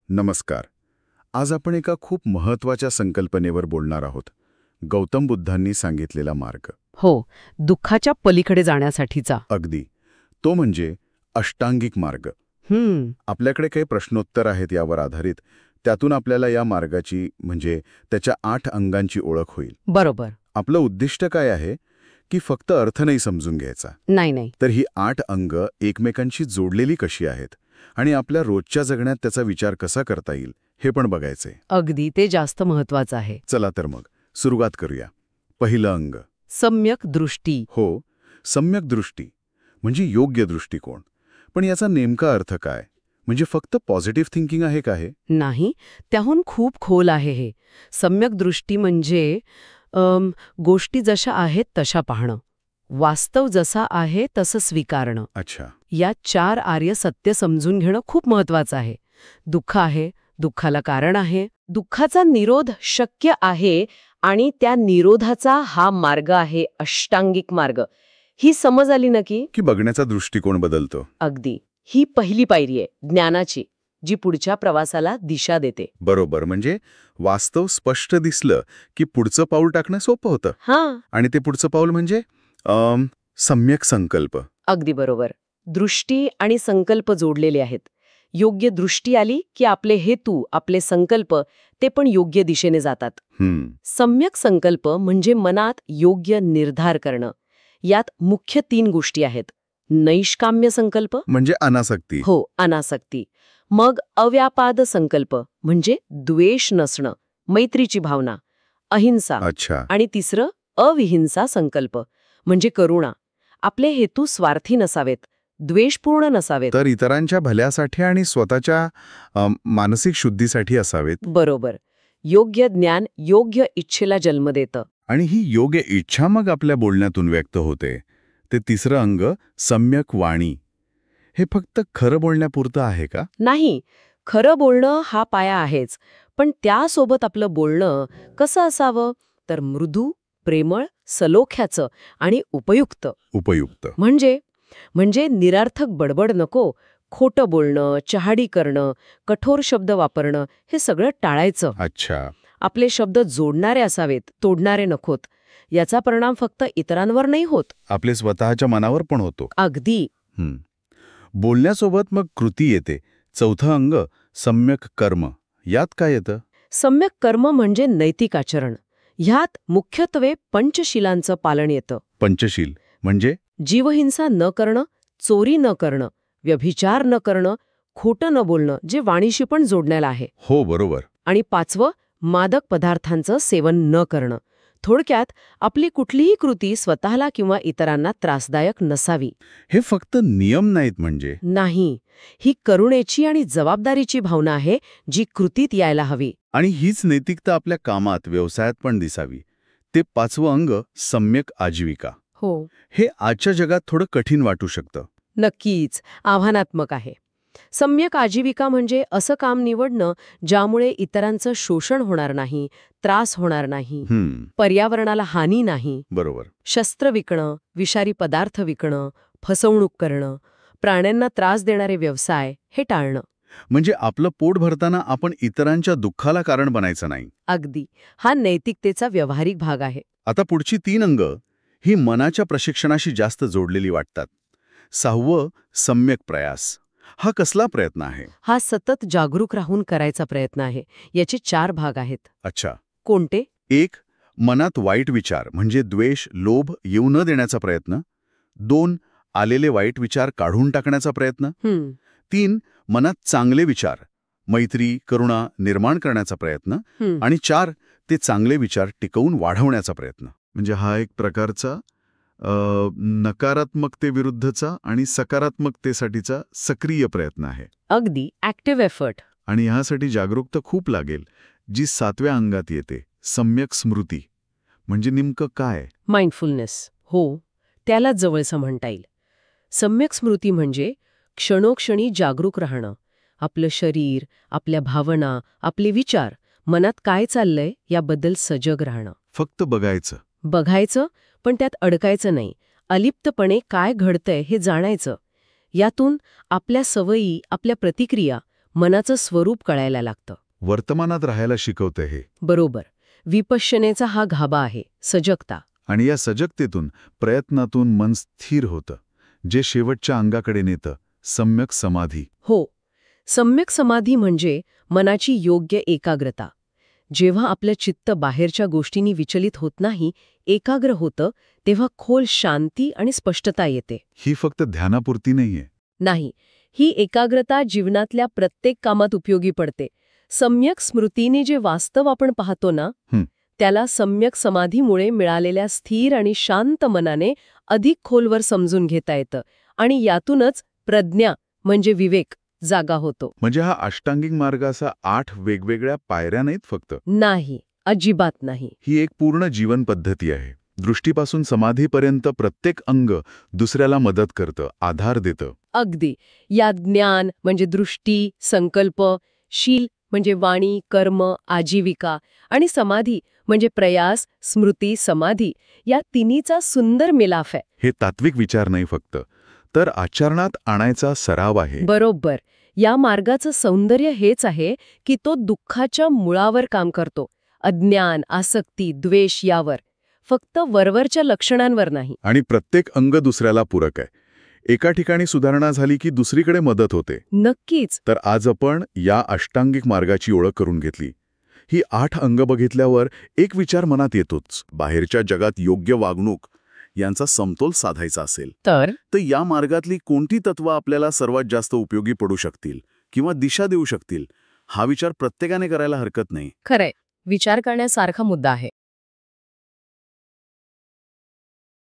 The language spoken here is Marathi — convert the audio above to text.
नमस्कार. आज आपण एका खूप महत्वाच्या संकल्पनेवर बोलणार आहोत. गौतम बुद्धांनी सांगितलेला मार्ग. हो, दुःखाच्या पलीकडे जाण्यासाठीचा. अगदी. तो म्हणजे अष्टांगिक मार्ग. आपल्याकडे काही प्रश्नोत्तर आहेत यावर आधारित. त्यातून आपल्याला या मार्गाची म्हणजे त्याच्या 8 अंगांची ओळख होईल. बरोबर. आपलं उद्दिष्ट काय आहे की फक्त अर्थ नाही समजून घ्यायचा, नाही. तर ही 8 अंग एकमेकांशी जोडलेली कशी आहेत आणि आपल्या रोजच्या जगण्यात त्याचा विचार कसा करता येईल हे पण बघायचंय. अगदी, ते जास्त महत्वाचं आहे. चला तर मग सुरुवात करूया. पहिलं अंग. सम्यक दृष्टी. हो, सम्यक दृष्टी म्हणजे योग्य दृष्टिकोन. पण याचा नेमका अर्थ काय? म्हणजे फक्त पॉझिटिव्ह थिंकिंग आहे का हे? नाही, त्याहून खूप खोल आहे हे. सम्यक दृष्टी म्हणजे गोष्टी जशा आहेत तशा पाहणं, वास्तव जसा आहे तसं स्वीकारणं. अच्छा. या 4 आर्य सत्य समजून घेणं खूप महत्वाचं आहे. दुःख आहे, दुःखाला कारण आहे, दुःखाचा निरोध शक्य आहे आणि त्या निरोधाचा हा मार्ग आहे अष्टांगिक मार्ग. ही समज आली ना की बघण्याचा दृष्टिकोन बदलतो. अगदी. ही पहिली पायरी आहे ज्ञानाची, जी पुढच्या प्रवासाला दिशा देते. बरोबर. म्हणजे वास्तव स्पष्ट दिसलं की पुढचं पाऊल टाकणं सोपं होतं. आणि ते पुढचं पाऊल म्हणजे सम्यक संकल्प. अगदी बरोबर. दृष्टी आणि संकल्प जोडलेले आहेत. योग्य दृष्टी आली की आपले हेतू, आपले संकल्प ते पण योग्य दिशेने जातात. सम्यक संकल्प म्हणजे मनात योग्य निर्धार करणं. यात मुख्य 3 गोष्टी आहेत. नैष्काम्य संकल्प म्हणजे अनासक्ती. हो, अनासक्ती. मग अव्यापाद संकल्प म्हणजे द्वेष नसणं, मैत्रीची भावना, अहिंसा. अच्छा. आणि तिसरं अविहिंसा संकल्प म्हणजे करुणा. आपले हेतू स्वार्थी नसावेत, द्वेषपूर्ण नसावेत. तर इतरांच्या भल्यासाठी आणि स्वतःच्या मानसिक शुद्धीसाठी असावेत. बरोबर. योग्य ज्ञान योग्य इच्छेला जन्म देतं. आणि ही योग्य इच्छा मग आपल्या बोलण्यातून व्यक्त होते. ते तिसरं अंग सम्यक वाणी. हे फक्त खरं बोलण्यापुरतं आहे का? नाही, खरं बोलणं हा पाया आहेच, पण त्यासोबत आपलं बोलणं कसं असावं तर मृदू, प्रेमळ, सलोख्याचं आणि उपयुक्त. उपयुक्त म्हणजे निरर्थक बडबड नको, खोटं बोलणं, चहाडी करणं, कठोर शब्द वापरणं हे सगळं टाळायचं. अच्छा. आपले शब्द जोडणारे असावेत, तोडणारे नकोत. याचा परिणाम फक्त इतरांवर नाही होत, आपले स्वतःच्या मनावर पण होतो. अगदी. बोलण्यासोबत मग कृती येते. चौथं अंग सम्यक कर्म. यात काय येतं? सम्यक कर्म म्हणजे नैतिक आचरण. ह्यात मुख्यत्वे पंचशीलांचं पालन येतं. पंचशील म्हणजे जीवहिंसा न करणं, चोरी न करणं, व्यभिचार न करणं, खोटं न बोलणं, जे वाणीशी पण जोडण्याला आहे. हो, बरोबर. आणि 5वं, मादक पदार्थांचं सेवन न करणं. थोडक्यात आपली कुठलीही कृती स्वतःला किंवा इतरांना त्रासदायक नसावी. हे फक्त नियम नाहीत म्हणजे? नाही, ही करुणेची आणि जबाबदारीची भावना आहे जी कृतीत यायला हवी. आणि हीच नैतिकता आपल्या कामात, व्यवसायात पण दिसावी. ते 5वं अंग सम्यक आजीविका. हो, हे आजच्या जगात थोडं कठीण वाटू शकतं. नक्कीच आव्हानात्मक आहे. सम्यक आजीविका म्हणजे असं काम निवडणं ज्यामुळे इतरांचं शोषण होणार नाही, त्रास होणार नाही, पर्यावरणाला हानी नाही. बरोबर. शस्त्र विकणं, विषारी पदार्थ विकणं, फसवणूक करणं, प्राण्यांना त्रास देणारे व्यवसाय हे टाळणं. म्हणजे आपलं पोट भरताना आपण इतरांच्या दुःखाला कारण बनायचं नाही. अगदी. हा नैतिकतेचा व्यावहारिक भाग आहे. आता पुढची 3 अंग ही मनाच्या प्रशिक्षणाशी जास्त जोडलेली वाटतात. 6वं सम्यक प्रयास. हा कसला प्रयत्न आहे? हा सतत जागरूक राहून करायचा प्रयत्न आहे. याचे 4 भाग आहेत. अच्छा. कोणते? 1. मनात वाईट विचार म्हणजे द्वेष, लोभ येऊ न देण्याचा प्रयत्न. 2. आलेले वाईट विचार काढून टाकण्याचा प्रयत्न. 3. मनात चांगले विचार, मैत्री, करुणा निर्माण करण्याचा प्रयत्न. आणि 4. ते चांगले विचार टिकवून वाढवण्याचा प्रयत्न. म्हणजे हा एक प्रकारचा नकारात्मकतेविरुद्धचा आणि सकारात्मकतेसाठीचा सक्रिय प्रयत्न आहे. अगदी ॲक्टिव्ह एफर्ट. आणि ह्यासाठी जागरूकता खूप लागेल, जी 7व्या अंगात येते, सम्यक स्मृती. म्हणजे नेमकं काय? माइंडफुलनेस. हो, त्याला जवळचं म्हणता येईल. सम्यक स्मृती म्हणजे क्षणोक्षणी जागरूक राहणं. आपलं शरीर, आपल्या भावना, आपले विचार, मनात काय चाललंय याबद्दल सजग राहणं. फक्त बघायचं, पण त्यात अडकायचं नाही. अलिप्तपणे काय घडतंय हे जाणायचं. यातून आपल्या सवयी, आपल्या प्रतिक्रिया, मनाचं स्वरूप कळायला लागतं. वर्तमानात राहायला शिकवतं हे. बरोबर. विपश्यनेचा हा गाभा आहे, सजगता. आणि या सजगतेतून, प्रयत्नातून मन स्थिर होतं, जे शेवटच्या अंगाकडे नेतं, सम्यक समाधी. हो, सम्यक समाधी म्हणजे मनाची योग्य एकाग्रता. जेव्हा आपलं चित्त बाहेरच्या गोष्टींनी विचलित होत नाही, एकाग्र होतं, तेव्हा खोल शांती आणि स्पष्टता येते. ही फक्त ध्यानापुरती नाहीये. नाही, ही एकाग्रता जीवनातल्या प्रत्येक कामात उपयोगी पडते. सम्यक स्मृतीने जे वास्तव आपण पाहतो ना, त्याला सम्यक समाधीमुळे मिळालेल्या स्थिर आणि शांत मनाने अधिक खोलवर समजून घेता येतं आणि यातूनच प्रज्ञा म्हणजे विवेक जागा होतो. म्हणजे हा अष्टांगिक मार्गाचा 8 वेगवेगळ्या पायऱ्या नाहीत फक्त. नाही, अजिबात नाही. ही एक पूर्ण जीवन पद्धती आहे. दृष्टीपासून समाधीपर्यंत प्रत्येक अंग दुसऱ्याला मदत करतं, आधार देतं. अगदी. यात ज्ञान म्हणजे दृष्टी, संकल्प, शील म्हणजे वाणी, कर्म, आजीविका आणि समाधी म्हणजे प्रयास, स्मृती, समाधी या तिन्हीचा सुंदर मिलाफ आहे. हे तात्विक विचार नाही फक्त, तर आचरणात आणायचा सराव आहे. बरोबर. या मार्गाचं सौंदर्य हेच आहे की तो दुःखाच्या मुळावर काम करतो. अज्ञान, आसक्ती, द्वेष यावर. फक्त वरवरच्या लक्षणांवर नाही. आणि प्रत्येक अंग दुसऱ्याला पूरक आहे. एका ठिकाणी सुधारणा झाली की दुसरीकडे मदत होते. नक्कीच. तर आज आपण या अष्टांगिक मार्गाची ओळख करून घेतली. ही 8 अंग बघितल्यावर एक विचार मनात येतोच. बाहेरच्या जगात योग्य वागणूक यांचा समतोल साधायचा असेल तर या मार्गातली कोणती तत्त्व आपल्याला सर्वात जास्त उपयोगी पडू शकतील किंवा दिशा देऊ शकतील, हा विचार प्रत्येकाने करायला हरकत नाही. खरंय, विचार करण्यासारखा मुद्दा आहे.